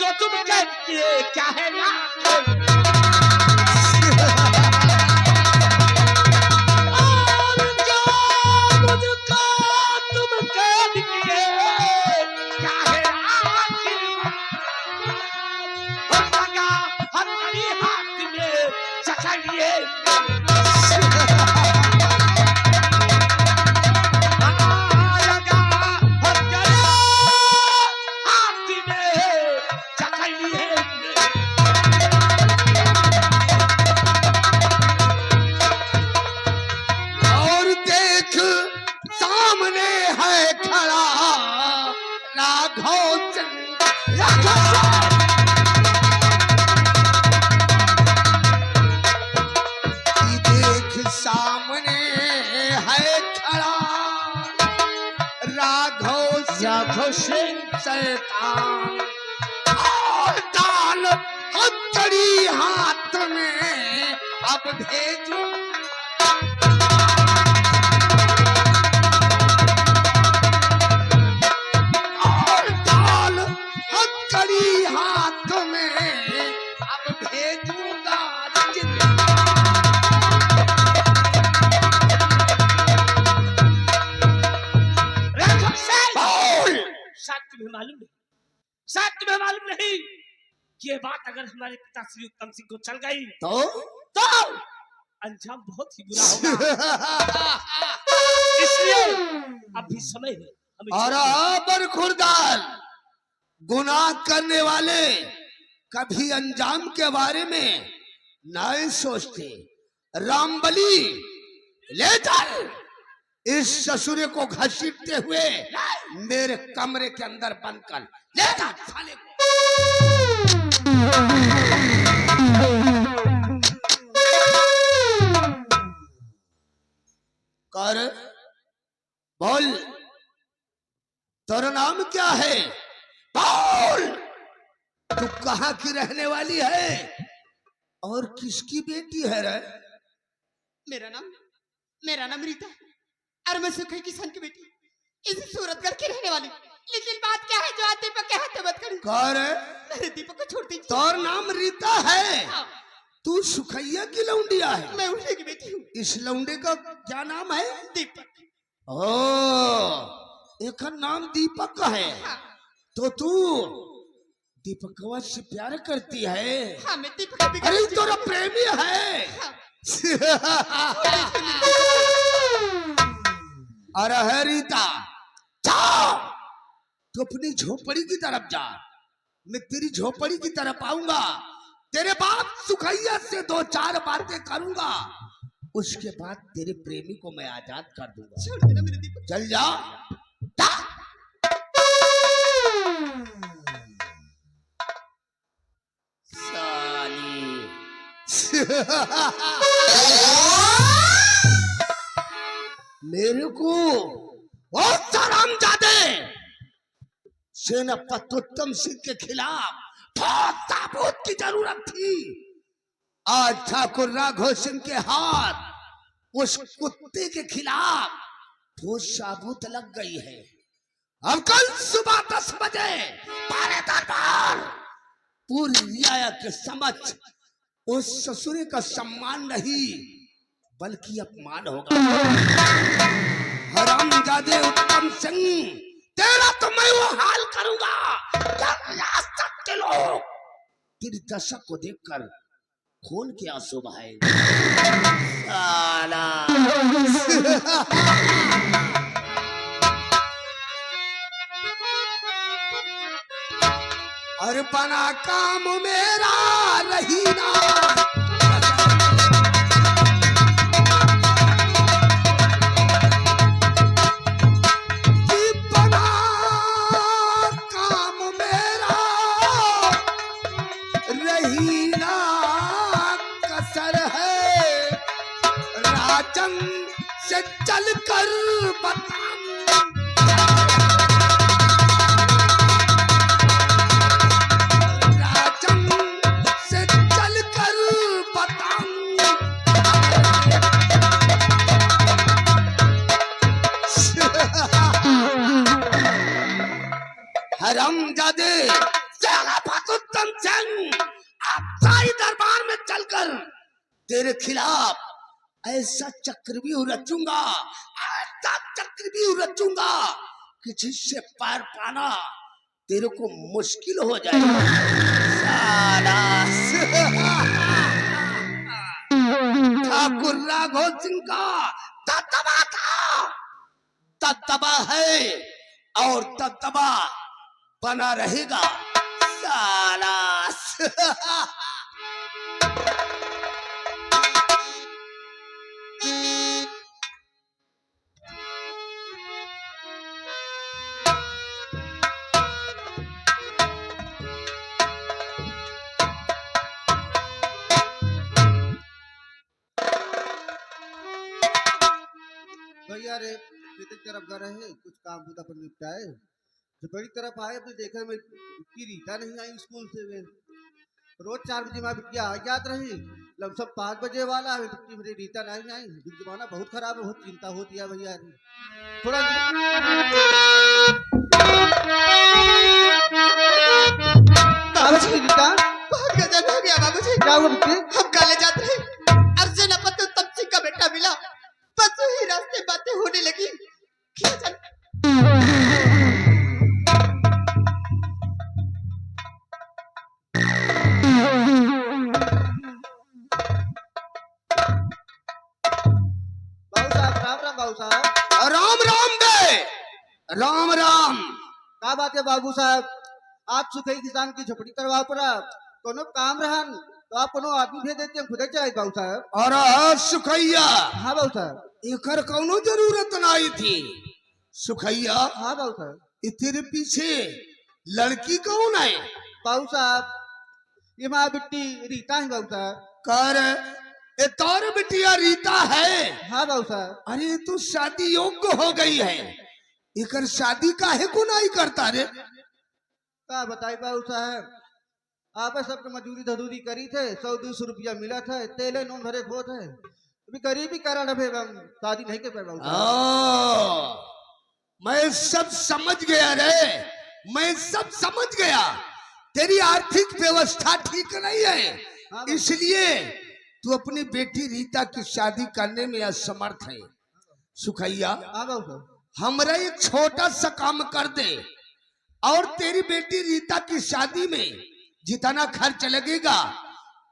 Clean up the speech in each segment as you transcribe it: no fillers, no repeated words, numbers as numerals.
इसको तुम कैद किए क्या है ना? और जो मुझको तुम कैद किए क्या है आखिर बात? लगा हमारी हाथ में चखड़िए शैतान और डाल हथकड़ी हाथ में अब भेजो और डाल हथकड़ी हाथ में अब भेजूंगा शायद तुम्हें मालूम नहीं, शायद तुम्हें मालूम नहीं कि ये बात अगर हमारे पिता श्री उत्तम सिंह को चल गई तो अंजाम बहुत ही बुरा होगा। इसलिए अभी समय है। बराबर खुरदार गुनाह करने वाले कभी अंजाम के बारे में नहीं सोचते। रामबली ले चल इस ससुरे को घसीटते हुए मेरे कमरे के अंदर बंद कर ले जा साले को। कर बोल तेरा नाम क्या है? बोल तू कहाँ की रहने वाली है और किसकी बेटी है रे? मेरा नाम रीता और मैं सुखई किसान की बेटी इसी सूरतगढ़ की रहने वाली। लेकिन बात क्या है जो आप दीपक के हाथ में मत करो। कौन है? मेरे दीपक को छोड़ दीजिए। तोर नाम रीता है? हाँ। तू सुखैया की लौंडिया है? मैं उन्हीं की बेटी हूँ। इस लौंडे का क्या नाम है? दीपक। ओ एक नाम दीपक का है। हाँ। तो तू दीपकवा से प्यार करती है? हाँ मैं दीपक। अरे तोरा प्रेमी है। हाँ। अरे है रीता जा तू अपनी झोपड़ी की तरफ जा। मैं तेरी झोपड़ी की तरफ आऊंगा, तेरे बाप सुखैया से 2-4 बातें करूंगा, उसके बाद तेरे प्रेमी को मैं आजाद कर दूंगा। छोड़ देना मेरे दीपक। चल जा। साली मेरे को बहुत हरामजादे सेनापति उत्तम सिंह के खिलाफ बहुत ताबूत की जरूरत थी। आज ठाकुर राघव सिंह के हाथ उस कुत्ते के खिलाफ ठोस साबूत लग गई है। अब कल सुबह 10 बजे पारे दरबार पूरी रियाया के समक्ष उस ससुरे का सम्मान नहीं बल्कि अपमान होगा। हरामजादे उत्तम सिंह तेरा तो मैं वो हाल करूंगा आज तक के लोग तेरी दशा को देखकर खून के आंसू बहाएंगे। साला और बना काम मेरा रही ना से चल कर राजन से चल कर हरामजादे उत्तम सिंह आप शाही दरबार में चलकर तेरे खिलाफ ऐसा चक्रव्यूह रचूंगा, ऐसा चक्रव्यूह रचूंगा कि जिससे पार पाना तेरे को मुश्किल हो जाएगा। ठाकुर राघव सिंह का दबदबा था, दबदबा है और दबदबा बना रहेगा। सालास भैया रे खेत तरफ गए रहे, कुछ काम बुदा पर निपटाए। जो बड़ी तरफ आए अपने देखा में की रीता नहीं आई स्कूल से। वे रोज 4 बजे माँ बिटिया आ जात रही, लमसम 5 बजे वाला है बिट्टी मेरी रीता नहीं आई। जमाना बहुत खराब है, बहुत चिंता होती है भैया रे। थोड़ा बाबूजी रीता बहुत गजब हो गया बाबूजी। क्या हुआ बिट्टी? हम कॉलेज जाते रहे, अर्जुन अपन तो तब सिंह का बेटा मिला, बस वही रास्ते बातें होने लगी। क्या जाने बाबू साहब राम राम। बाबू साहब राम राम बे, राम राम। क्या बात है बाबू साहब? आप सुखई किसान की झोपड़ी करवा पड़ा, कोनो काम रहन तो आप कोनो आदमी भेज देते, हम खुद चले बाबू साहब। और सुखैया हाँ बाबू साहब। एकर कौनो जरूरत नहीं थी। सुखैया हाँ बाबू साहब। तेरे पीछे लड़की कौन है? बाबू साहब ये माँ बिट्टी रीता है बाबू साहब। कर ए तौर बिटिया रीता है। हाँ बाबू साहब। अरे तू शादी योग्य हो गई है, एकर शादी काहे को नहीं करता रे? क्या बताई बाबू साहब, आप सबके मजूरी धजूरी करी थे, 100-200 रुपया मिला था, तेले नून भरे खो थे। अभी गरीबी कारण अभी हम शादी नहीं कर पाए बाबू साहब। मैं सब समझ गया रे, मैं सब समझ गया। तेरी आर्थिक व्यवस्था ठीक नहीं हाँ है, बाबू। इसलिए तू अपनी बेटी रीता की शादी करने में असमर्थ है। सुखैया हाँ बाबू साहब। हमरा एक छोटा सा काम कर दे और तेरी बेटी रीता की शादी में जितना खर्च लगेगा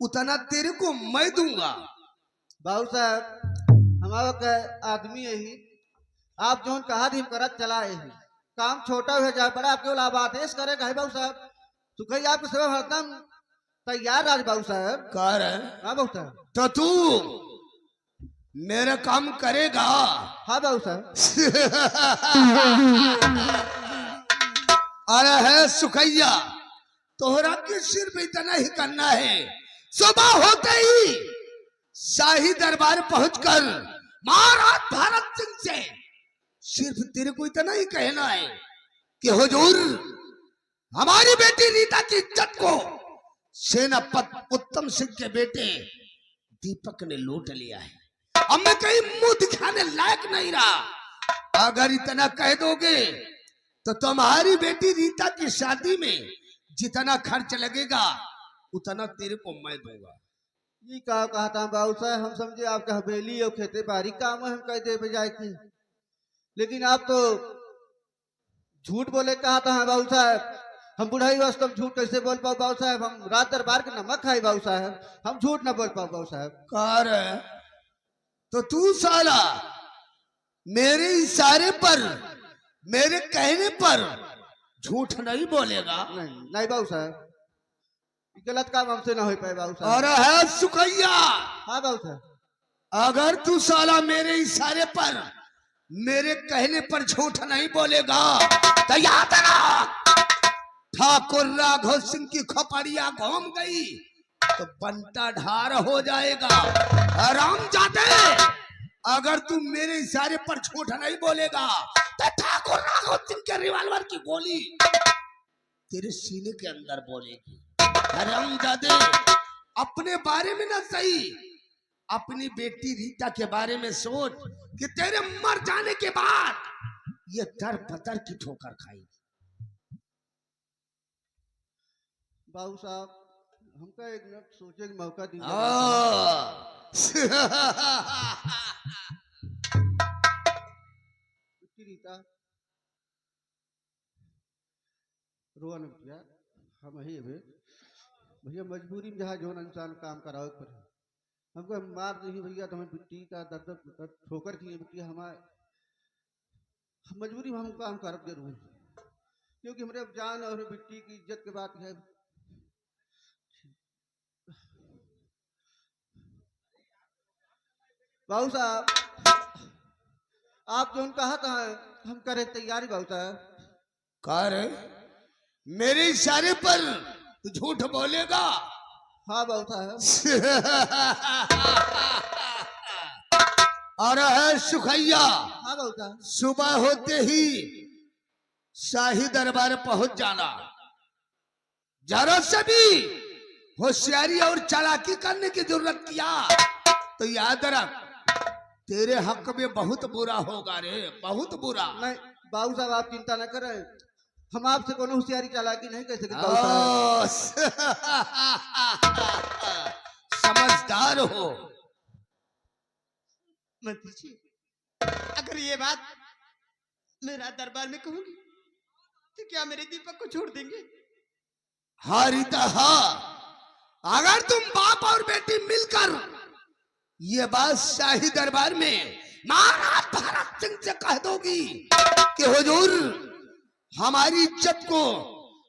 उतना तेरे को मैं दूंगा। बाबू साहब हमारा का आदमी यही, आप जो कहा थी करत चलाए ही, काम छोटा हो जाए बड़ा आपके केवल आप आदेश करेगा है बाबू साहब। सुखई आपके सेवा हरदम तैयार राज बाबू साहब। कर हाँ बाबू साहब। तो तू मेरा काम करेगा? हाँ बाबू साहब। अरे है सुखैया, तोहरा के सिर्फ इतना ही करना है, सुबह होते ही शाही दरबार पहुंचकर महाराज भरत सिंह से सिर्फ तेरे को इतना ही कहना है कि हुजूर हमारी बेटी रीता की इज्जत को सेनापति उत्तम सिंह के बेटे दीपक ने लूट लिया है, अब मैं कहीं मुंह दिखाने लायक नहीं रहा। अगर इतना कह दोगे तो तुम्हारी बेटी रीता की शादी में जितना खर्च लगेगा उतना तेरे को मैं दूंगा। ये क्या कहा था बाबू साहब, हम समझे आपका हवेली और खेती बाड़ी काम है, हम कह दे बजाय थी, लेकिन आप तो झूठ बोले कहा था बाबू साहब। हम बुढ़ाई वास्तव झूठ कैसे बोल पाओ बाबू साहब, हम रात दरबार के नमक खाए बाबू साहब, हम झूठ ना बोल पाओ बाबू साहब। कार तो तू साला मेरे इशारे पर, मेरे कहने पर झूठ नहीं बोलेगा? नहीं नहीं बाबू साहब, गलत काम हमसे ना हो पाए बाबू साहब। और है सुखैया, हाँ बाबू साहब। अगर तू साला मेरे इशारे पर, मेरे कहने पर झूठ नहीं बोलेगा तो याद रख, ठाकुर राघव सिंह की खोपड़िया घूम गई तो बंटा ढार हो जाएगा। हरामजादे, अगर तू मेरे इशारे पर झूठ नहीं बोलेगा तो ठाकुर राघव सिंह के रिवॉल्वर की गोली तेरे सीने के अंदर बोलेगी। हरामजादे, अपने बारे में ना सही, अपनी बेटी रीता के बारे में सोच कि तेरे मर जाने के बाद ये दर पतर की ठोकर खाएगी। बाबू साहब हमका एक मिनट सोचे का मौका दीजिए। बिट्टी रीता रोआ न भैया, हम ही अबे भैया मजबूरी में जहाँ जो इंसान काम करावे पर हमको मार नहीं भैया, तो हमें बिट्टी का दर्द ठोकर की बिट्टी हमारे मजबूरी में हम काम करब जरूर, क्योंकि हमारे जान और बिट्टी की इज्जत की बात है। बाबू साहब आप जो कहा था हम करे तैयारी बाबू साहब। कर मेरे इशारे पर तू झूठ बोलेगा? हाँ बाबू साहब। और है सुखैया, हाँ बाबू साहब। सुबह होते ही शाही दरबार पहुंच जाना, जरा से भी होशियारी और चालाकी करने की जरूरत किया तो याद रख तेरे हक में बहुत बुरा होगा रे, बहुत बुरा। नहीं बाबू साहब आप चिंता न करें, हम आपसे कोनो होशियारी चालाकी नहीं कर सकते बाबू साहब। समझदार हो। मंत्री जी अगर ये बात मेरा दरबार में कहूंगी तो क्या मेरे दीपक को छोड़ देंगे? हाँ रीता हाँ, अगर तुम बाप और बेटी मिलकर ये बात शाही दरबार में महाराज भरत सिंह से कह दोगी कि हुजूर हमारी इज्जत को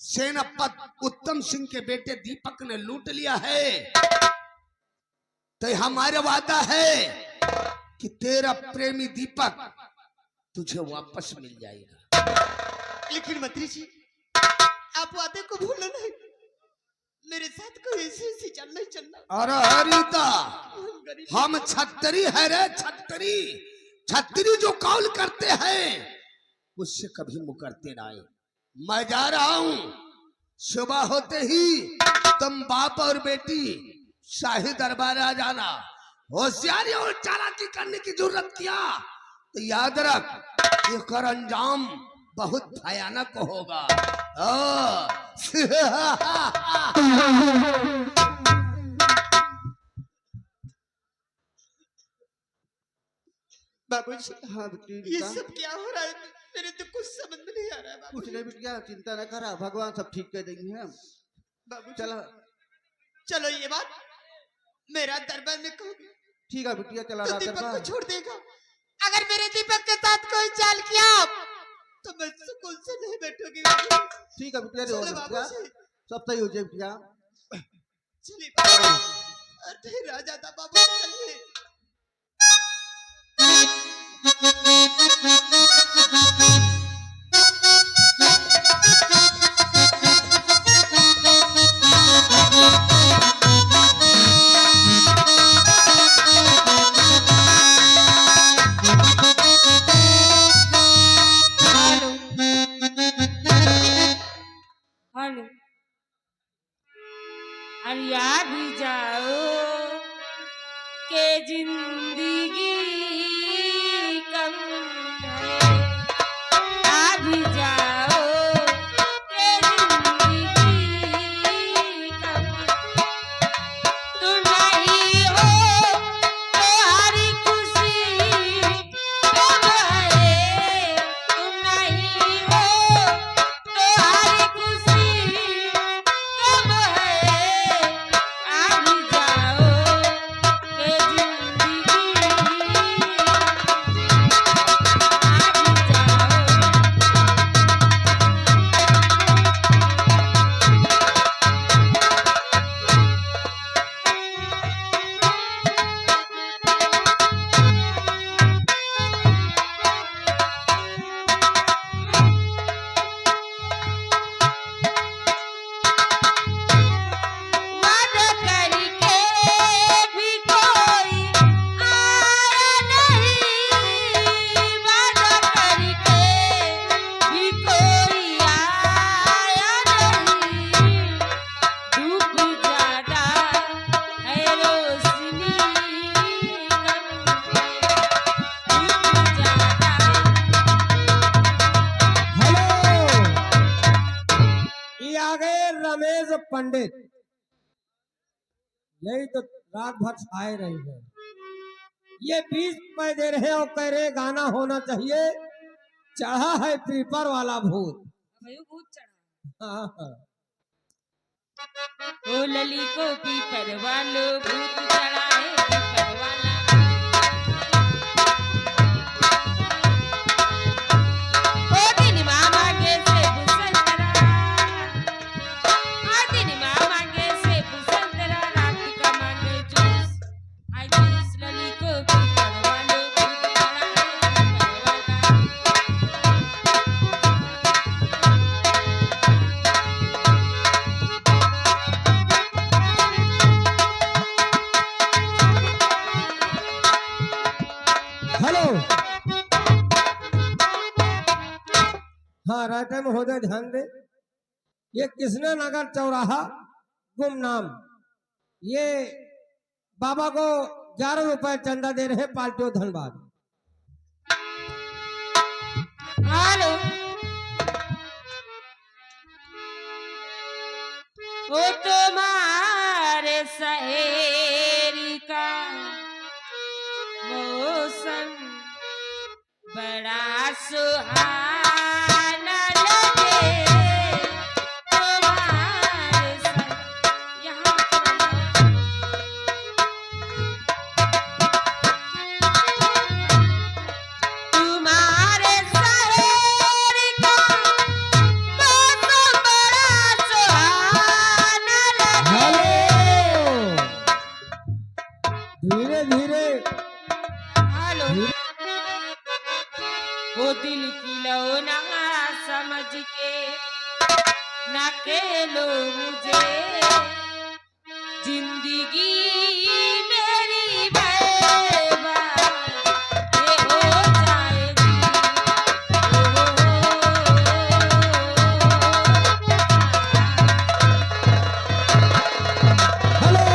सेनापति उत्तम सिंह के बेटे दीपक ने लूट लिया है, तो हमारा वादा है कि तेरा प्रेमी दीपक तुझे वापस मिल जाएगा। लेकिन मंत्री जी आप वादे को भूलो नहीं, मेरे साथ कोई ऐसे चलना। अरे हरिता हम छतरी है रे, छतरी छतरी जो कौल करते हैं उससे कभी मुकरते नहीं। मैं जा रहा हूं, सुबह होते ही तुम बाप और बेटी शाही दरबार आ जाना। होशियारी और चालाकी करने की जरूरत किया तो याद रख इसका अंजाम बहुत भयानक होगा। बाबूजी हाँ बिट्टी ये रीता, सब क्या हो रहा है? मेरे तो कुछ समझ में नहीं आ रहा है कुछ बाबूजी। नहीं बिटिया चिंता न करा, भगवान सब ठीक कर देंगे हम। बाबूजी चलो चलो ये बात मेरा दरबार में कहूंगी ठीक है बिटिया, चला तो रहा दीपक को दरबार। छोड़ देगा। अगर मेरे दीपक के साथ कोई चाल किया तो मैं सुकून से नहीं बैठूंगी बाबूजी। ठीक है बिटिया, रो चलो मत जा, बाबूजी सब सही हो जाए बिटिया। चलिए बाबूजी, अरे राजा था बाबू चलिए। हेलो अरिया भी जाओ के जिंदगी कम है, आ भी जाओ के जिंदगी कम है। तू नहीं हो तो हरी खुशी कम है, तू नहीं हो तो हरी खुशी कम है, आ भी जाओ के जिंदगी पंडित, यही तो रात भर छाए रही है। ये 20 रुपए दे रहे और कह रहे गाना होना चाहिए, चढ़ा है पीपर वाला भूत। भाई वो भूत चढ़ा। हाँ, हाँ। ओ लली को पीपर वालो भूत चढ़ा है पीपर वाला। ओ दिन मामा के से बुसंतरा, ओ दिन मामा के से बुसंतरा, रात का मांगे जूस, आई जूस लली को पीपर वालो भूत चढ़ा है पीपर वाला। हेलो, हाँ राइट में हो जाए, ध्यान दे। ये कृष्ण नगर चौराहा गुमनाम, ये बाबा को 11 रुपए चंदा दे रहे, पार्टियों धनबाद। हेलो, ओ तुम्हारे सहेरी का मौसम बड़ा सुहाना लगे, तुम्हारे यहाँ तुम्हारे सहेरी का मौसम बड़ा सुहाना लगे। धीरे धीरे हेलो, वो दिल की लौना समझ के ना खेलो मुझे, जिंदगी मेरी बर्बाद ये हो जाएगी। हेलो,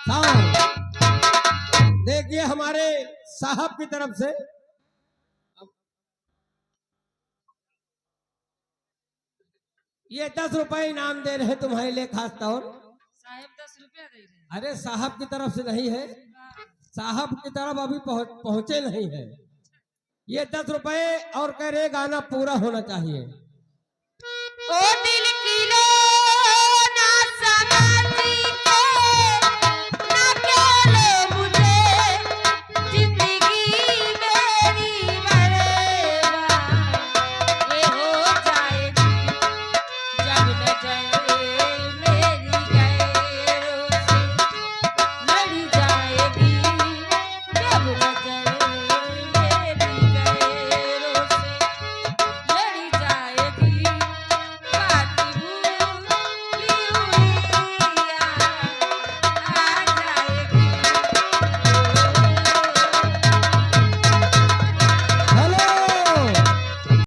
साहब देखिए हमारे साहब की तरफ से ये 10 रुपए इनाम दे रहे तुम्हारे लिए खास तौर। साहब 10 रुपया दे रहे अरे साहब की तरफ से नहीं है, साहब की तरफ अभी पहुंचे नहीं है। ये 10 रुपए और कह रहे गाना पूरा होना चाहिए। ओ